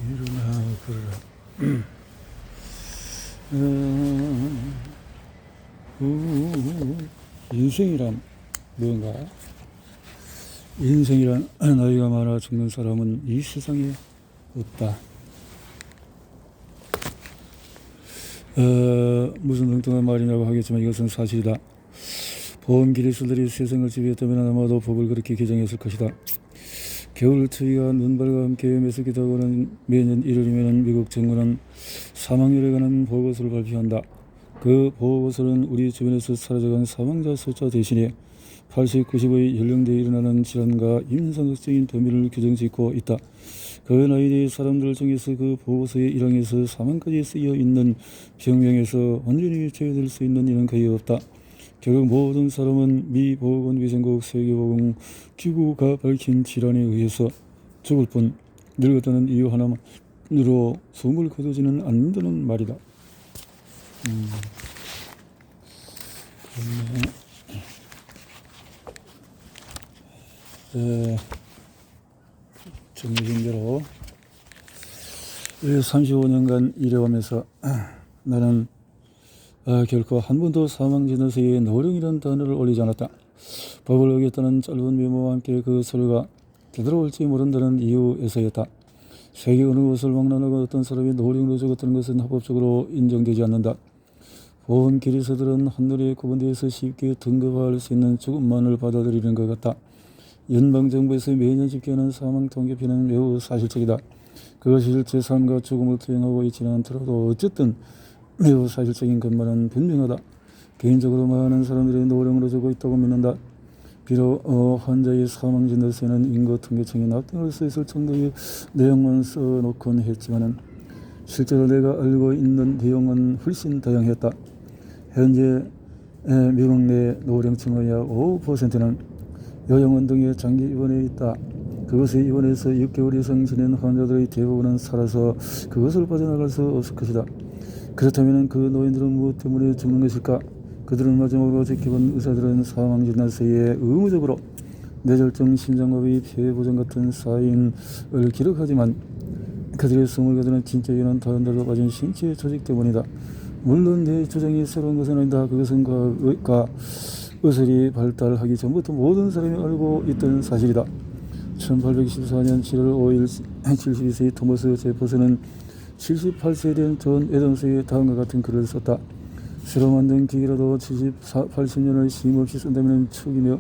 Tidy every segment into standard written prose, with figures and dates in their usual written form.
일어나 그러라. 인생이란 무언가? 인생이란 나이가 많아 죽는 사람은 이 세상에 없다. 무슨 엉뚱한 말이냐고 하겠지만 이것은 사실이다. 보험 기리수들이 세상을 지배했다면 아마도 법을 그렇게 개정했을 것이다. 겨울 추위가 눈발과 함께 메스기도 하고는 매년 1월이면 미국 정부는 사망률에 관한 보고서를 발표한다. 그 보고서는 우리 주변에서 사라져간 사망자 숫자 대신에 80, 90의 연령대에 일어나는 질환과 임상학적인 범위를 규정짓고 있다. 그 나이대의 사람들 중에서 그 보고서의 1항에서 사망까지 쓰여 있는 병명에서 완전히 제외될 수 있는 이는 거의 없다. 결국 모든 사람은 미 보건위생국 세계보건기구가 밝힌 질환에 의해서 죽을 뿐 늙었다는 이유 하나만으로 숨을 거두지는 않는다는 말이다. 그렇네. 정해진 대로 35년간 일해오면서 나는 결코 한 번도 사망진단서에 노령이라는 단어를 올리지 않았다. 법을 어겼다는 짧은 메모와 함께 그 서류가 되돌아올지 모른다는 이유에서였다. 세계 어느 곳을 막론하고 어떤 사람이 노령으로 죽었다는 것은 합법적으로 인정되지 않는다. 보험 기리서들은 한눈에 구분되어서 쉽게 등급화할 수 있는 죽음만을 받아들이는 것 같다. 연방정부에서 매년 집계하는 사망 통계표는 매우 사실적이다. 그것이 실제 삶과 죽음을 투영하고 있지는 않더라도 어쨌든 매우 사실적인 것만은 분명하다. 개인적으로 많은 사람들이 노령으로 죽고 있다고 믿는다. 비록 환자의 사망 진단서에는 인구 통계청이 납득할 수 있을 정도의 내용만 써놓곤 했지만은 실제로 내가 알고 있는 내용은 훨씬 다양했다. 현재 미국 내 노령층의 약 5%는 요양원 등에 장기 입원해 있다. 그것에 입원해서 6개월 이상 지낸 환자들의 대부분은 살아서 그것을 빠져나갈 수 없을 것이다. 그렇다면 그 노인들은 무엇 때문에 죽는 것일까? 그들은 마지막으로 지켜본 의사들은 사망진단서에 의무적으로 뇌졸중, 심장마비, 폐부종 같은 사인을 기록하지만 그들의 숨을 거두는 진짜 이유는 다른 데로 빠진 신체 조직 때문이다. 물론 내 주장이 새로운 것은 아니다. 그것은 과학과 의술이 발달하기 전부터 모든 사람이 알고 있던 사실이다. 1814년 7월 5일 72세의 토머스 제퍼슨은 78세에 된 존 애덤스의 다음과 같은 글을 썼다. 새로 만든 기기라도 80년을 쉼없이 쓴다면 축이며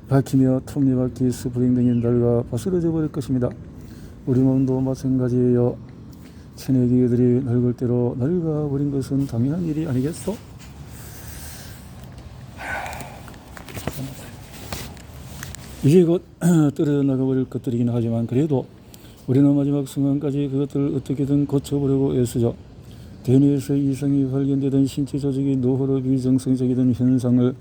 바퀴며 톱니바퀴, 스프링 등이 낡아 바스러져 버릴 것입니다. 우리 몸도 마찬가지예요. 천의 기계들이 늙을 대로 늙어버린 것은 당연한 일이 아니겠소? 이제 곧 떨어져 나가버릴 것들이긴 하지만 그래도 우리는 마지막 순간까지 그것들을 어떻게든 고쳐보려고 애쓰죠. 대뇌에서 이상이 발견되던 신체 조직이 노후로 비정상적이던 현상을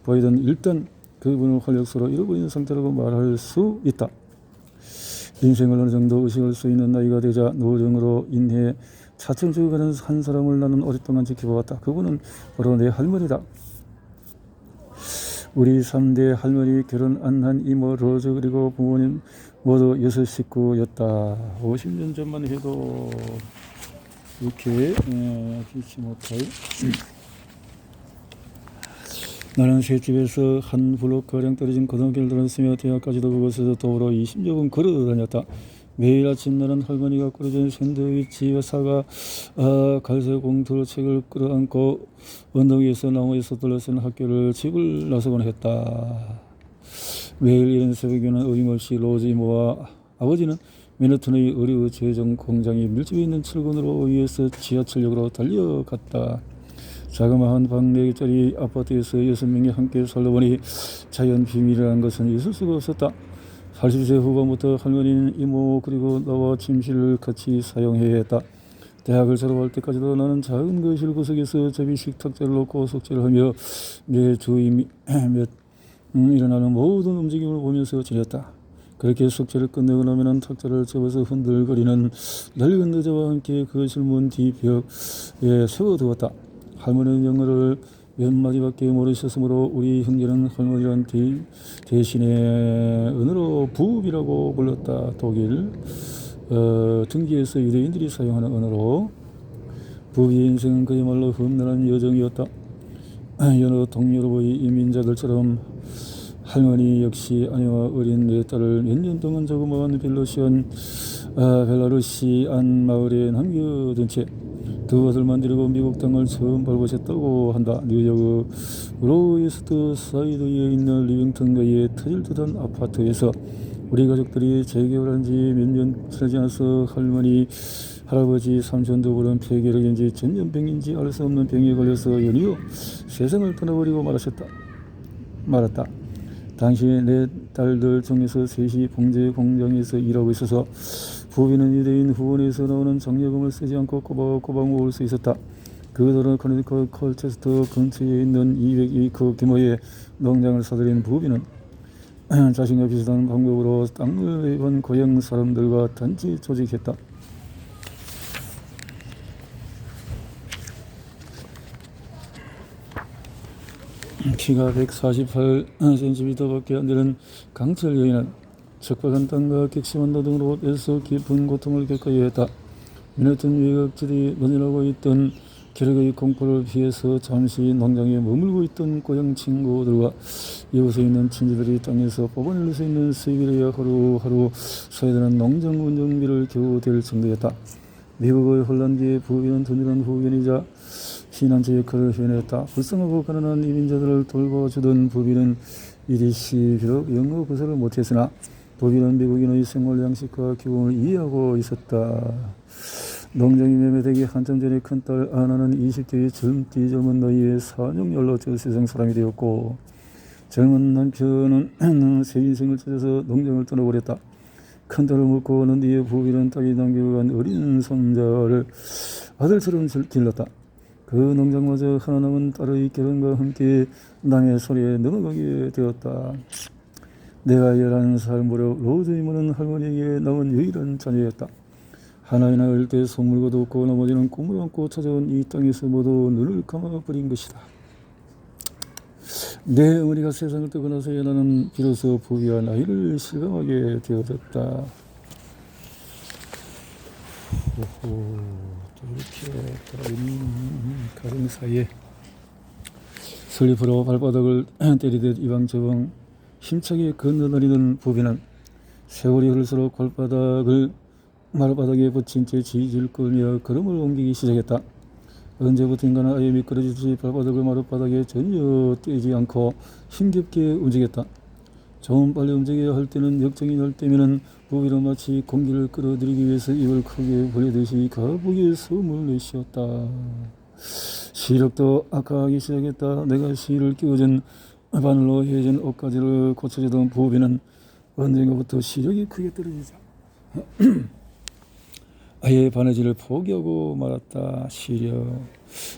보이던 일단 그분을 활력소로 잃어버린 상태라고 말할 수 있다. 인생을 어느 정도 의식할 수 있는 나이가 되자 노령으로 인해 차츰 죽어가는 한 사람을 나는 오랫동안 지켜보았다. 그분은 바로 내 할머니다. 우리 3대 할머니, 결혼 안 한 이모 로즈, 그리고 부모님 모두 6 식구였다. 50년 전만 해도 이렇게 피치 못할 나는 셋집에서 한 블록가량 떨어진 고등학교를 다녔으며 대학까지도 그곳에서 더불어 20여 번 걸어 다녔다. 매일 아침 나는 할머니가 끓여준 샌드위치와 사과, 갈색 봉투로 책을 끌어안고 언덕 위에서 나무에서 떨어진 학교를 집을 나서곤 했다. 매일 이른 새벽에는 어김없이 로즈 이모와 아버지는 맨하튼의 의류 제정 공장이 밀집해 있는 철근으로 위에서 지하철역으로 달려갔다. 자그마한 방 4개짜리 아파트에서 6명이 함께 살다 보니 자연 비밀이라는 것은 있을 수가 없었다. 80세 후반부터 할머니는 이모 그리고 나와 침실을 같이 사용해야 했다. 대학을 졸업할 때까지도 나는 작은 거실 구석에서 접이식 탁자를 놓고 숙제를 하며 내 주위 일어나는 모든 움직임을 보면서 지냈다. 그렇게 숙제를 끝내고 나면 탁자를 접어서 흔들거리는 낡은 의자와 함께 거실 문 뒤벽에 세워두었다. 할머니는 영어를 몇 마디밖에 모르셨으므로 우리 형제는 할머니란 대신에 은어로 부업이라고 불렀다. 독일 등기에서 유대인들이 사용하는 언어로 부비의 인생은 그야말로 험난한 여정이었다. 여러 동유럽의 이민자들처럼 할머니 역시 아내와 어린 네 딸을 몇 년 동안 조그마한 벨라루시안 마을에 남겨둔 채 두 아들만 데리고 미국 땅을 처음 밟으셨다고 한다. 뉴저그 로이스트 사이드에 있는 리빙턴가에 터질 듯한 아파트에서 우리 가족들이 재개발한 지 몇 년 지나지 않아서 할머니, 할아버지, 삼촌도 그런 폐결핵인지 전염병인지 알 수 없는 병에 걸려서 연이어 세상을 떠나버리고 말았다. 당시 내 딸들 중에서 셋이 봉제 공장에서 일하고 있어서 부비는 유대인 후원에서 나오는 장려금을 쓰지 않고 꼬박꼬박 모을 수 있었다. 그들은 커네티컷 컬체스터 근처에 있는 200에이커 규모의 농장을 사들인 부비는 자신과 비슷한 방법으로 땅을 매입한 고향 사람들과 단체 조직했다. 키가 148cm밖에 안 되는 강철 여인은 척박한 땅과 객심한 노동으로 애써 깊은 고통을 겪어야 했다. 맨해튼 외곽지대에 논일하고 있던 기력의 공포를 피해서 잠시 농장에 머물고 있던 고향 친구들과 이웃에 있는 친지들이 땅에서 뽑아낼 수 있는 수입이라야 하루하루 소요되는 농장 운영비를 겨우 댈 정도였다. 미국의 홀란드의 부비는 든든한 후견이자 피난처 역할을 해냈다. 불쌍하고 가난한 이민자들을 돌봐주던 부비는 이리시 비록 영어 구사를 못했으나 부비는 미국인의 생활 양식과 기본을 이해하고 있었다. 농장이 매매되기 한참 전에 큰딸 아나는 20대의 젊은 나이에 사형연로 저 세상 사람이 되었고 젊은 남편은 새 인생을 찾아서 농장을 떠나버렸다. 큰딸을 먹고 난 뒤에 부비는 딸이 남겨간 어린 손자를 아들처럼 길렀다. 그 농장마저 하나 남은 딸의 결혼과 함께 남의 소리에 넘어가게 되었다. 내가 11살 무렵 로즈 이모는 할머니에게 남은 유일한 자녀였다. 하나이나 어릴 때 소물고도 없고 나머지는 꿈을 안고 찾아온 이 땅에서 모두 눈을 감아버린 것이다. 내 어머니가 세상을 떠고 나서야 나는 비로소 부비와 나이를 실감하게 되어졌다. 또 이렇게 가정 사이에 슬리퍼로 발바닥을 때리듯 이방저방 힘차게 건너다니던 부비는 세월이 흐를수록 말바닥에 붙인 채 질질 끌며 걸음을 옮기기 시작했다. 언제부터인가는 아예 미끄러지듯이 발바닥을 마룻바닥에 전혀 떼지 않고 힘겹게 움직였다. 좀 빨리 움직여야 할 때는 역정이 날 때면은 부비는 마치 공기를 끌어들이기 위해서 입을 크게 벌리듯이 가복에 숨을 내쉬었다. 시력도 악화하기 시작했다. 내가 실을 끼워준 바늘로 헤어진 옷가지를 고쳐주던 부비는 언젠가부터 시력이 크게 떨어지자 아예 바느질을 포기하고 말았다. 시력.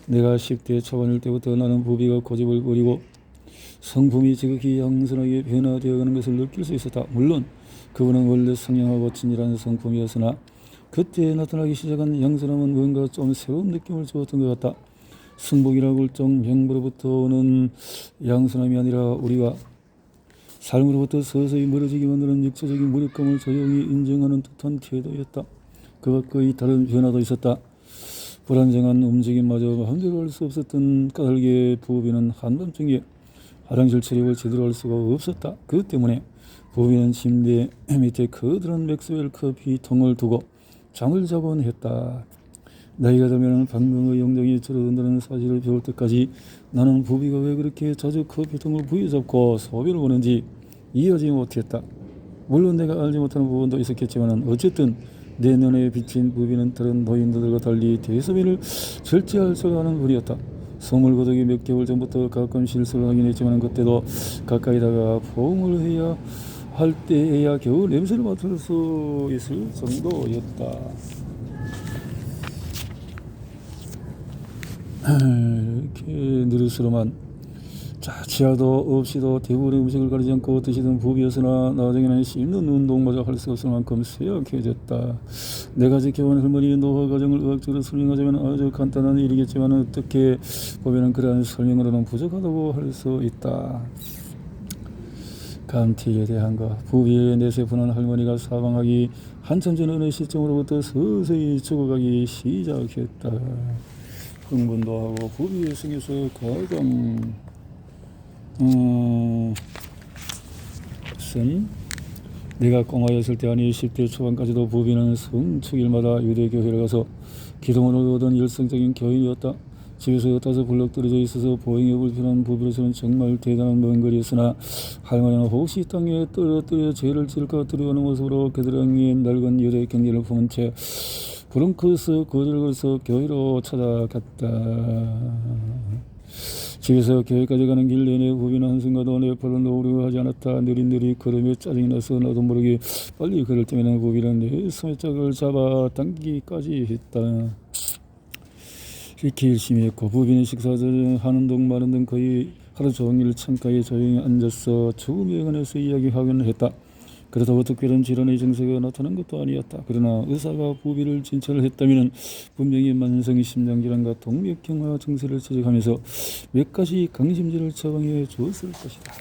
내가 10대 초반일 때부터 나는 부비가 고집을 부리고 성품이 지극히 양선하게 변화되어가는 것을 느낄 수 있었다. 물론 그분은 원래 성령하고 친절한 성품이었으나 그때 나타나기 시작한 양선함은 뭔가 좀 새로운 느낌을 주었던 것 같다. 승복이라고 할 정명부로부터 오는 양선함이 아니라 우리가 삶으로부터 서서히 멀어지게 만드는 육체적인 무력감을 조용히 인정하는 듯한 태도였다. 그 밖의 다른 변화도 있었다. 불안정한 움직임마저 마음대로 할 수 없었던 까닭에 부비는 한밤중에 화장실 출입을 제대로 할 수가 없었다. 그 때문에 부비는 침대 밑에 커다란 맥스웰 커피통을 두고 잠을 자곤 했다. 나이가 들면 방광의 용량이 줄어든다는 사실을 배울 때까지 나는 부비가 왜 그렇게 자주 커피통을 부여잡고 소변을 보는지 이해하지 못했다. 물론 내가 알지 못하는 부분도 있었겠지만 어쨌든 내 눈에 비친 부비는 다른 노인들과 달리 대소변을 절제할 줄 아는 분이었다. 소물고독이 몇 개월 전부터 가끔 실수를 하긴 했지만 그때도 가까이다가 포옹을 해야 할 때에야 겨우 냄새를 맡을 수 있을 정도였다. 이렇게 느릿스름한 치아도 없이도 대부분의 음식을 가리지 않고 드시던 부비였으나 나중에는 씹는 운동마저 할 수 없을 만큼 쇠약해졌다. 내가 지켜본 할머니의 노화 과정을 의학적으로 설명하자면 아주 간단한 일이겠지만 어떻게 보면 그러한 설명으로는 부족하다고 할 수 있다. 감튀에 대한 것. 부비의 내세분한 할머니가 사망하기 한참 전 어느 시점으로부터 서서히 죽어가기 시작했다. 흥분도 하고 부비의 성에서 가장 선 내가 꼬마였을 때 아니 10대 초반까지도 부비는 성축일마다 유대교회를 가서 기도문을 얻은 열성적인 교인이었다. 집에서 따서 불럭 떨어져 있어서 보행이 불편한 부비로서는 정말 대단한 먼 거리였으나 할머니는 혹시 땅에 떨어뜨려 죄를 지을까 두려워하는 모습으로 겨드랑이에 낡은 유대 경기를 품은 채 브롱크스 거리를 걸어서 교회로 찾아갔다. 집에서 교회까지 가는 길 내내 부비는 한순간도 내 발을 놓으려 하지 않았다. 느릿느릿 걸으며 짜증이 나서 나도 모르게 빨리 걸을 때면 부비는 내 소매짝을 잡아 당기기까지 했다. 이렇게 열심히 했고 부비는 식사를 하는 동 마는 등 거의 하루 종일 창가에 조용히 앉아서 죽음에 관해서 이야기하곤 했다. 그렇다고 특별한 질환의 증세가 나타난 것도 아니었다. 그러나 의사가 부비를 진찰을 했다면 분명히 만성 심장질환과 동맥경화 증세를 지적하면서 몇 가지 강심제를 처방해 주었을 것이다.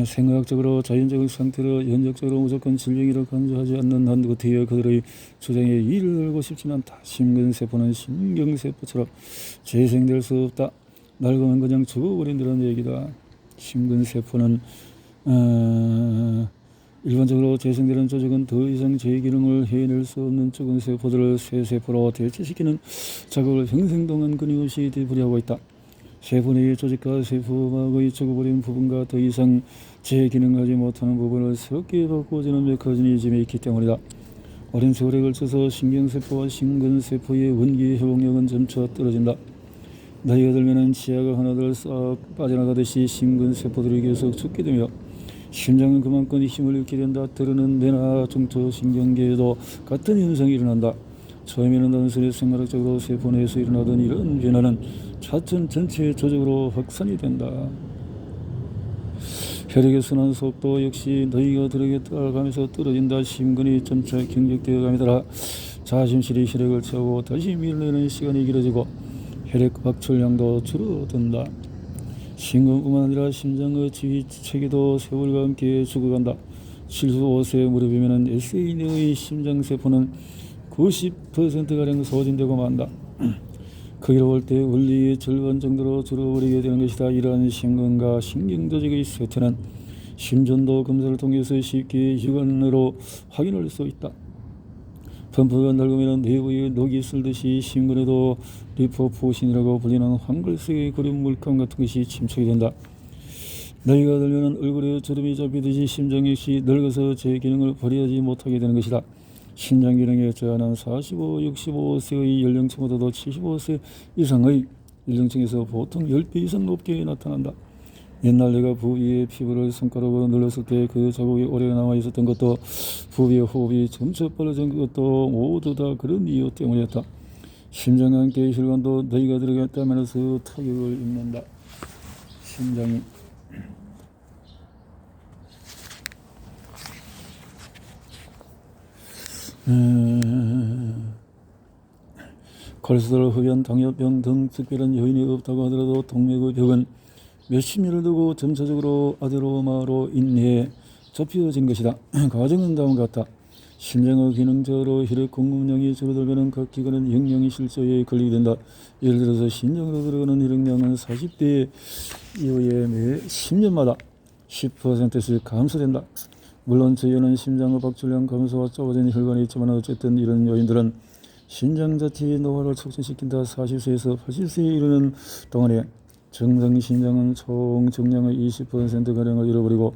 생화학적으로 자연적 상태로 연적적으로 무조건 질병이라 간주하지 않는 한 어떻게 그들의 주장에 이를 걸고 싶지는 않다. 심근세포는 신경세포처럼 재생될 수 없다. 낡으면 그냥 죽어버린다는 얘기다. 심근세포는 일반적으로 재생되는 조직은 더 이상 제 기능을 해낼 수 없는 죽은 세포들을 새 세포로 대체시키는 작업을 평생 동안 끊임없이 되풀이하고 있다. 세포 내의 조직과 세포막의 죽어버린 부분과 더 이상 재기능하지 못하는 부분을 새롭게 바꿔주는 메커니즘이 있기 때문이다. 오랜 세월에 걸쳐서 신경세포와 심근세포의 원기 회복력은 점차 떨어진다. 나이가 들면 치아가 하나둘 싹 빠져나가듯이 심근세포들이 계속 죽게 되며 심장은 그만큼 힘을 잃게 된다. 때로는 뇌나 중추신경계에도 같은 현상이 일어난다. 처음에는 단순히 생물학적으로 세포 내에서 일어나던 이런 변화는 차츰 전체 조직으로 확산이 된다. 혈액의 순환 속도 역시 나이가 들게 따라가면서 떨어진다. 심근이 점차 경직되어 감에 따라 자심실이 혈액을 채우고 다시 밀어내는 시간이 길어지고 혈액 박출량도 줄어든다. 심근뿐만 아니라 심장의 지휘 체계도 세월과 함께 죽어간다. 75세 무렵이면 SA 내의 심장세포는 90%가량 소진되고 만다. 크기로 볼 때 원리의 절반 정도로 줄어버리게 되는 것이다. 이러한 심근과 신경조직의 쇠퇴는 심전도 검사를 통해서 쉽게 육안으로 확인할 수 있다. 펌프가 낡으면 내부에 녹이 슬듯이 심근에도 리포포신이라고 불리는 황갈색의 그림 물감 같은 것이 침착이 된다. 나이가 들면 얼굴에 주름이 잡히듯이 심장 역시 늙어서 제 기능을 발휘하지 못하게 되는 것이다. 심장 기능에 저하는 45, 65세의 연령층보다도 75세 이상의 연령층에서 보통 10배 이상 높게 나타난다. 옛날 내가 부비의 피부를 손가락으로 눌렀을 때 그 자국이 오래 남아 있었던 것도 부비의 호흡이 점차 빨라진 것도 모두 다 그런 이유 때문이었다. 심장과 함께 혈관도 나이가 들어갔다면서 타격을 입는다. 심장이 콜레스테롤, 흡연, 당뇨병 등 특별한 요인이 없다고 하더라도 동맥의 벽은 몇십 년을 두고 점차적으로 아데노마로 인해 좁혀진 것이다. 과정은 다음과 같다. 심장의 기능적으로 혈액 공급량이 줄어들면 각 기관은 영양이 실조에 걸리게 된다. 예를 들어서 신장으로 들어가는 혈액량은 40대 이후에 매 10년마다 10%씩 감소된다. 물론 저희는 심장의 박출량 감소와 좁아진 혈관이 있지만 어쨌든 이런 요인들은 신장 자체의 노화를 촉진시킨다. 40세에서 80세에 이르는 동안에 정상 신장은 총 정량의 20%가량을 잃어버리고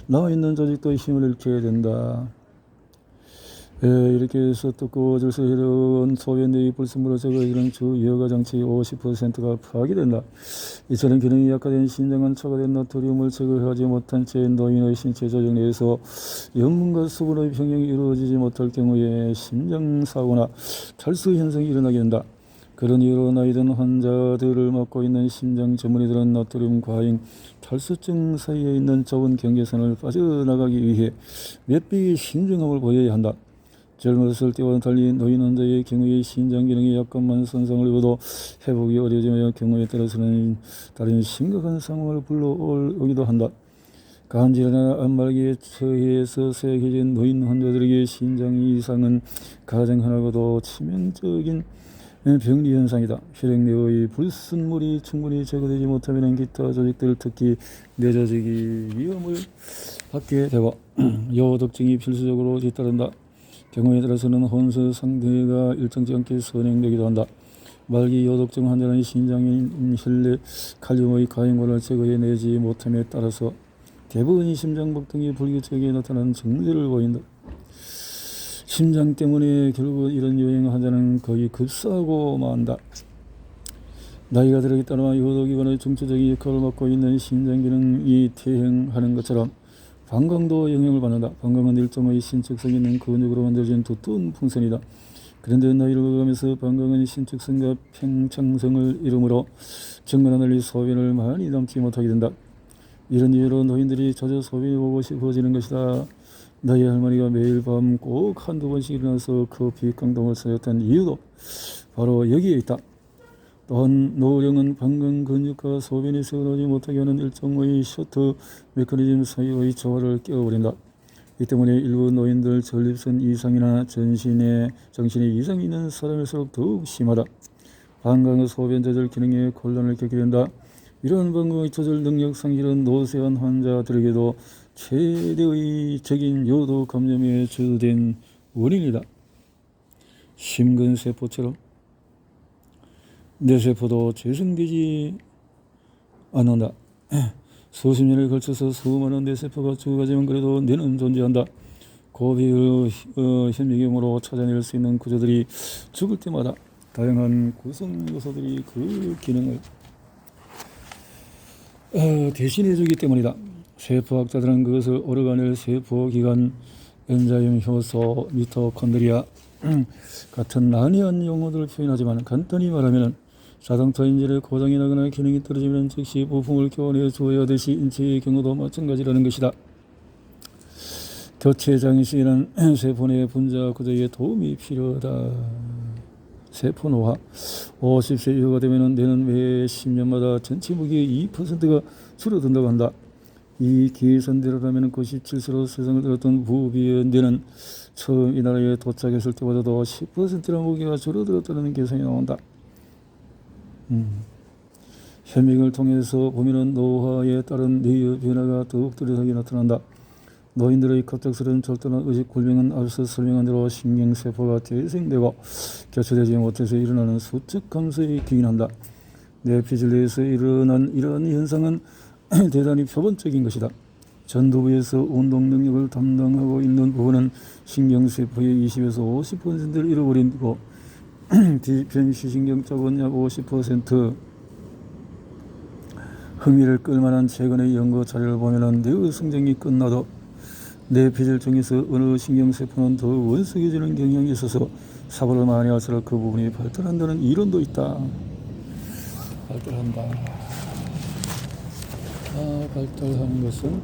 남아있는 조직도 힘을 잃게 된다. 이렇게 해서 두꺼워져서 혈액은 소변 내의 불순물을 제거해주는 주 여가 장치의 50%가 파괴된다. 이처럼 기능이 약화된 심장은 초과된 나트륨을 제거하지 못한 채 노인의 신체 조직 내에서 염분과 수분의 평형이 이루어지지 못할 경우에 심장사고나 탈수 현상이 일어나게 된다. 그런 이유로 나이 든 환자들을 맡고 있는 심장 전문의들은 나트륨 과잉, 탈수증 사이에 있는 좁은 경계선을 빠져나가기 위해 몇 배의 신중함을 보여야 한다. 젊었을 때와 달리 노인 환자의 경우에 신장 기능이 약간만 손상을 입어도 회복이 어려지며 경우에 따라서는 다른 심각한 상황을 불러오기도 한다. 간질이나 암말기에 처해서 쇠약해진 노인 환자들에게 신장 이상은 가장 흔하고도 치명적인 병리 현상이다. 혈액 내의 불순물이 충분히 제거되지 못하면 기타 조직들, 특히 뇌조직이 위험을 받게 되고 요독증이 필수적으로 뒤따른다. 경우에 따라서는 혼수 상태가 일정치 않게 선행되기도 한다. 말기 요독증 환자는 신장인 혈내 칼륨의 가행물을 제거해내지 못함에 따라서 대부분이 심장박 등이 불규칙하게 나타나는 증세를 보인다. 심장 때문에 결국 이런 유행 환자는 거의 급사하고 만다. 나이가 들어가기 따라 요도기관의 중추적인 역할을 맡고 있는 신장 기능이 퇴행하는 것처럼 방광도 영향을 받는다. 방광은 일종의 신축성이 있는 근육으로 만들어진 두꺼운 풍선이다. 그런데 나이를 먹어가면서 방광은 신축성과 팽창성을 이루므로 정면에 널리 소변을 많이 담지 못하게 된다. 이런 이유로 노인들이 자주 소변이 보고 싶어지는 것이다. 나의 할머니가 매일 밤 꼭 한두 번씩 일어나서 커피 깡통을 사였던 이유도 바로 여기에 있다. 또한 노령은 방광 근육과 소변이 새어나오지 못하게 하는 일종의 셔터 메커니즘 사이의 조화를 깨어버린다. 이 때문에 일부 노인들 전립선 이상이나 정신에 이상이 있는 사람일수록 더욱 심하다. 방광의 소변 조절 기능에 곤란을 겪게 된다. 이러한 방광의 조절 능력 상실은 노쇠한 환자들에게도 최대의 적인 요도 감염에 주된 원인이다. 심근세포처럼 뇌세포도 재생되지 않는다. 수십 년을 걸쳐서 수많은 뇌세포가 죽어가지만 그래도 뇌는 존재한다. 고비의 현미경으로 찾아낼 수 있는 구조들이 죽을 때마다 다양한 구성 요소들이 그 기능을 대신해주기 때문이다. 세포학자들은 그것을 오르가넬 세포기관, 엔자임 효소, 미토콘드리아 같은 난해한 용어들을 표현하지만 간단히 말하면 자동차 인질의 고장이 나거나 기능이 떨어지면 즉시 부품을 교환해 주어야 하듯이 인체의 경우도 마찬가지라는 것이다. 교체 장치에는 세포 내 분자 구조에 도움이 필요하다. 세포 노화. 50세 이후가 되면 뇌는 매 10년마다 전체 무게의 2%가 줄어든다고 한다. 이 계산대로라면 97세로 세상을 들었던 부비의 뇌는 처음 이 나라에 도착했을 때보다도 10%나 무게가 줄어들었다는 계산이 나온다. 현미경을 통해서 보면 노화에 따른 뇌의 변화가 더욱 뚜렷하게 나타난다. 노인들의 갑작스러운 절단한 의식불명은 앞서 설명한 대로 신경세포가 재생되고 교체되지 못해서 일어나는 수적 감소에 기인한다. 뇌피질 내에서 일어난 이러한 현상은 대단히 표본적인 것이다. 전두부에서 운동 능력을 담당하고 있는 부분은 신경세포의 20에서 50%를 잃어버리고 뒤편시신경 쪽은 약 50%. 흥미를 끌만한 최근의 연구 자료를 보면 뇌의 성장이 끝나도 뇌피질 중에서 어느 신경세포는 더 원석해지는 경향이 있어서 사고를 많이 할수록 그 부분이 발달한다는 이론도 있다. 발달한다. 발달하는 것은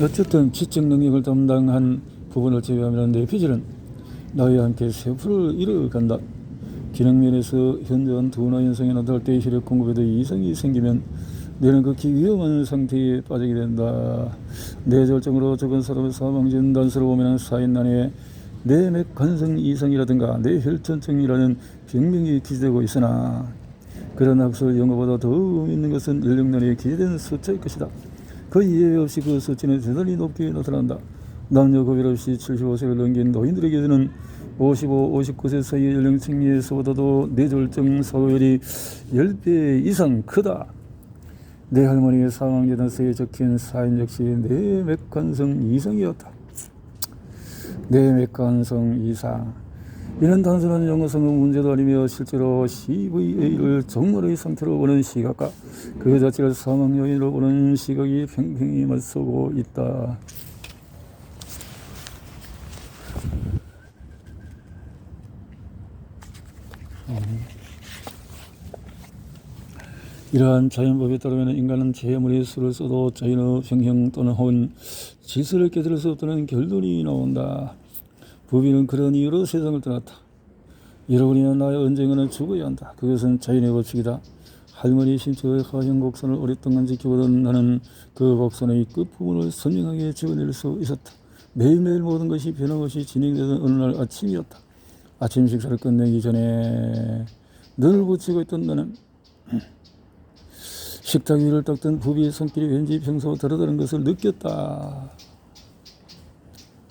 어쨌든 지적 능력을 담당한 부분을 제외하면 뇌피질은 나이와 함께 세포를 잃어간다. 기능면에서 현저한 둔화 현상이 나타날 때 혈액 공급에도 이상이 생기면 뇌는 극히 위험한 상태에 빠지게 된다. 뇌졸중으로 죽은 사람의 사망 진단서를 보면 사인란에 뇌맥관성 이상이라든가 뇌혈전증이라는 병명이 기재되고 있으나 그런 학술 연구보다 더 의미 있는 것은 연령란에 기재된 숫자일 것이다. 거의 예외 없이 그 수치는 대단히 높게 나타난다. 남녀 구별 없이 75세를 넘긴 노인들에게는 55, 59세 사이의 연령층에서보다도 뇌졸중 사고율이 10배 이상 크다. 내 할머니의 사망진단서에 적힌 사인 역시 뇌맥관성 이상이었다. 뇌맥관성 이상. 이는 단순한 영어성의 문제도 아니며 실제로 CVA를 정말의 상태로 보는 시각과 그 자체를 사망 요인으로 보는 시각이 팽팽히 맞서고 있다. 이러한 자연법에 따르면 인간은 제 아무리 수를 써도 자연의 평형 또는 혹은 질서를 깨달을 수 없다는 결론이 나온다. 부비는 그런 이유로 세상을 떠났다. 이러고 인한 나의 언젠가는 죽어야 한다. 그것은 자연의 법칙이다. 할머니 신처의 하형 곡선을 오랫동안 지켜보던 나는 그 곡선의 끝부분을 선명하게 찍어낼 수 있었다. 매일매일 모든 것이 변함없이 진행되던 어느 날 아침이었다. 아침 식사를 끝내기 전에 눈을 붙이고 있던 나는 식탁 위를 닦던 부비의 손길이 왠지 평소와 다르다는 것을 느꼈다.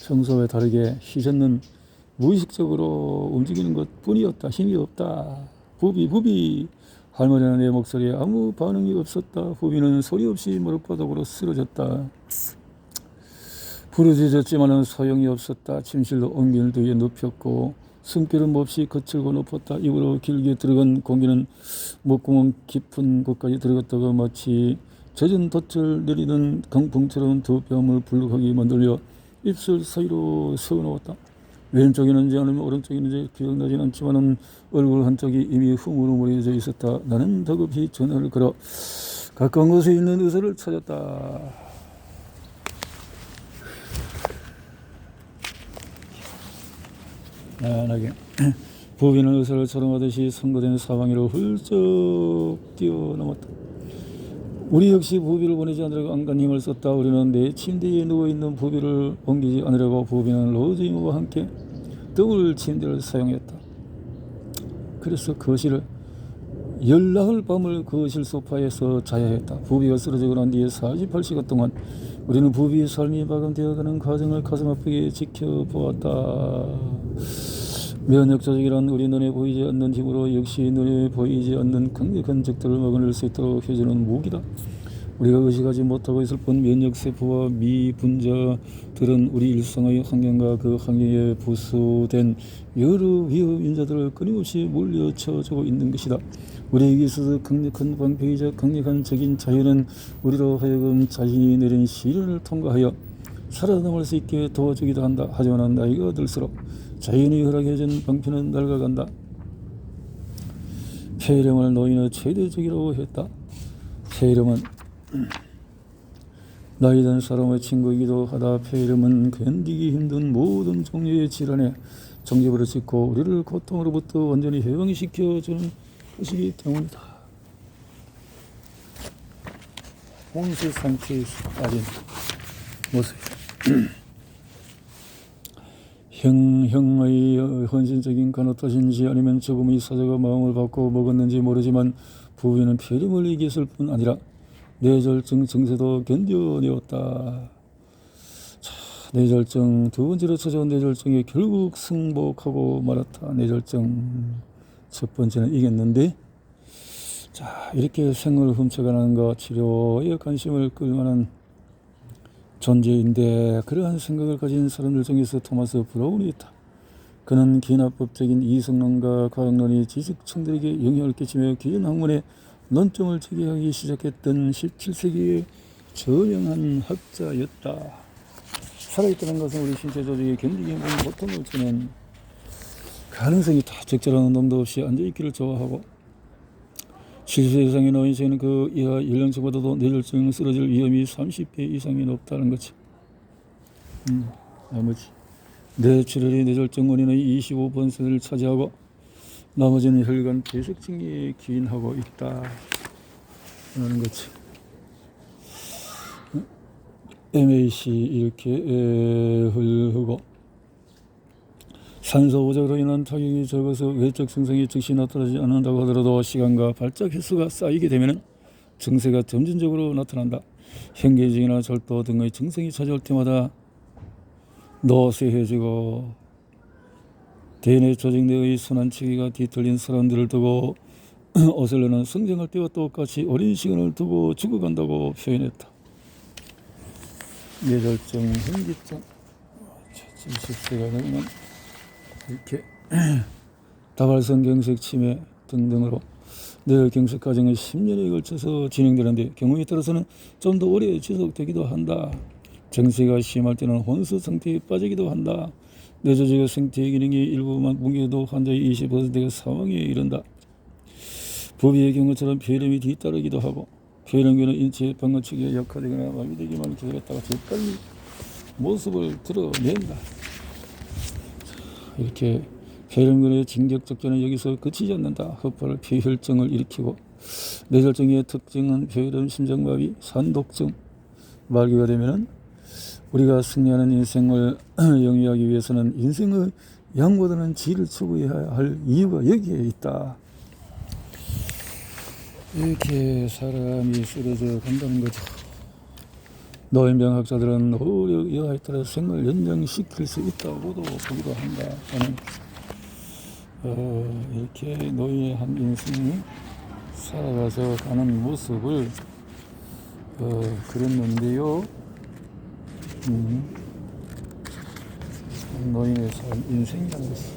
평소와 다르게 희젓는 무의식적으로 움직이는 것뿐이었다. 힘이 없다. 부비. 할머니는 내 목소리에 아무 반응이 없었다. 부비는 소리 없이 무릎바닥으로 쓰러졌다. 부르짖었지만은 소용이 없었다. 침실로 옮길 뒤에 눕혔고 숨결은 몹시 거칠고 높았다. 입으로 길게 들어간 공기는 목구멍 깊은 곳까지 들어갔다가 마치 젖은 덫을 내리는 강풍처럼 두 뺨을 불룩하게 만들려 입술 사이로 새어나왔다. 왼쪽이는지 아니면 오른쪽이는지 기억나진 않지만은 얼굴 한쪽이 이미 흐물흐물해져 있었다. 나는 다급히 전화를 걸어 가까운 곳에 있는 의사를 찾았다. 나게 부비는 의사를 촬영하듯이 선고된 사방위로 훌쩍 뛰어넘었다. 우리 역시 부비를 보내지 않으려고 안간 힘을 썼다. 우리는 내 침대에 누워있는 부비를 옮기지 않으려고 부비는 로즈이모와 함께 더블 침대를 사용했다. 그래서 거실을 열나흘 밤을 거실 소파에서 자야 했다. 부비가 쓰러지고 난 뒤에 48시간 동안 우리는 부비의 삶이 마감되어가는 과정을 가슴 아프게 지켜보았다. 면역 조직이란 우리 눈에 보이지 않는 힘으로 역시 눈에 보이지 않는 강력한 적들을 막아낼 수 있도록 해주는 무기다. 우리가 의식하지 못하고 있을 뿐 면역세포와 미분자들은 우리 일상의 환경과 그 환경에 부수된 여러 위험 인자들을 끊임없이 물려쳐주고 있는 것이다. 우리에게 있어서 강력한 방패이자 강력한 적인 자연은 우리로 하여금 자신이 내린 시련을 통과하여 살아남을 수 있게 도와주기도 한다. 하지만 나이가 들수록 자연이 허락해준 방패는 낡아간다. 폐렴을 노인의 최대적이라고 했다. 폐렴은 나이든 사람의 친구이기도 하다. 폐렴은 견디기 힘든 모든 종류의 질환에 정제부를 짓고 우리를 고통으로부터 완전히 해방시켜주는 것이기 때문이다. 혼수 상태에서 빠진 모습. 형의 헌신적인 간호 탓인지 아니면 조금의 사자가 마음을 바꿔 먹었는지 모르지만 부비는 폐렴을 이겼을 뿐 아니라 뇌졸중 증세도 견뎌내었다. 뇌졸중 두 번째로 찾아온 뇌졸중에 결국 승복하고 말았다. 뇌졸중 첫 번째는 이겼는데 이렇게 생을 훔쳐가는 것 치료에 관심을 끌만한 존재인데 그러한 생각을 가진 사람들 중에서 토마스 브라운이 있다. 그는 기나법적인 이성론과 과학론이 지식층들에게 영향을 끼치며 기존 학문에 논점을 제기하기 시작했던 17세기의 저명한 학자였다. 살아있다는 것은 우리 신체 조직에 견디기 힘든 고통을 주는 가능성이 다 적절한 운동도 없이 앉아있기를 좋아하고 70세 이상의 노인에는 그 이하 연령층보다도 뇌졸중 쓰러질 위험이 30배 이상이 높다는 거지. 나머지 뇌출혈이 뇌졸중 원인의 25%를 차지하고 나머지는 혈관 배색증에 기인하고 있다 라는 거지. MAC 이렇게 흐르고 산소 부족으로 인한 타격이 적어서 외적 증상이 즉시 나타나지 않는다고 하더라도 시간과 발작 횟수가 쌓이게 되면 증세가 점진적으로 나타난다. 현기증이나 절도 등의 증상이 찾아올 때마다 노쇠해지고 대뇌 조직 내의 순환체계가 뒤틀린 사람들을 두고 오슬로는 성장할 때와 똑같이 오랜 시간을 두고 죽어간다고 표현했다. 뇌졸중, 현기증, 70세가 되면 이렇게 다발성 경색 치매 등등으로 뇌 경색 과정은 10년에 걸쳐서 진행되는데 경우에 따라서는 좀 더 오래 지속되기도 한다. 증세가 심할 때는 혼수 상태에 빠지기도 한다. 뇌조직의 생태 기능이 일부만 붕괴도 환자의 20%가 사망에 이른다. 법의 경우처럼 폐렴이 뒤따르기도 하고 폐렴균은 인체의 방어축에 약화되거나 마비되기만 기다렸다가 재빨리 모습을 드러낸다. 이렇게 폐렴균의 진격작전은 여기서 그치지 않는다. 허파를 폐혈증을 일으키고 뇌졸중의 특징은 폐렴, 심장마비, 산독증. 말기가 되면은 우리가 승리하는 인생을 영위하기 위해서는 인생의 양보다는 질을 추구해야 할 이유가 여기에 있다. 이렇게 사람이 쓰러져 간다는 거죠. 노인병학자들은 노력 여하에 따라 생을 연장시킬 수 있다고도 보기도 한다. 저는 이렇게 노인의 한 인생이 살아가서 가는 모습을 그렸는데요. 노인의 삶 인생이라는 것이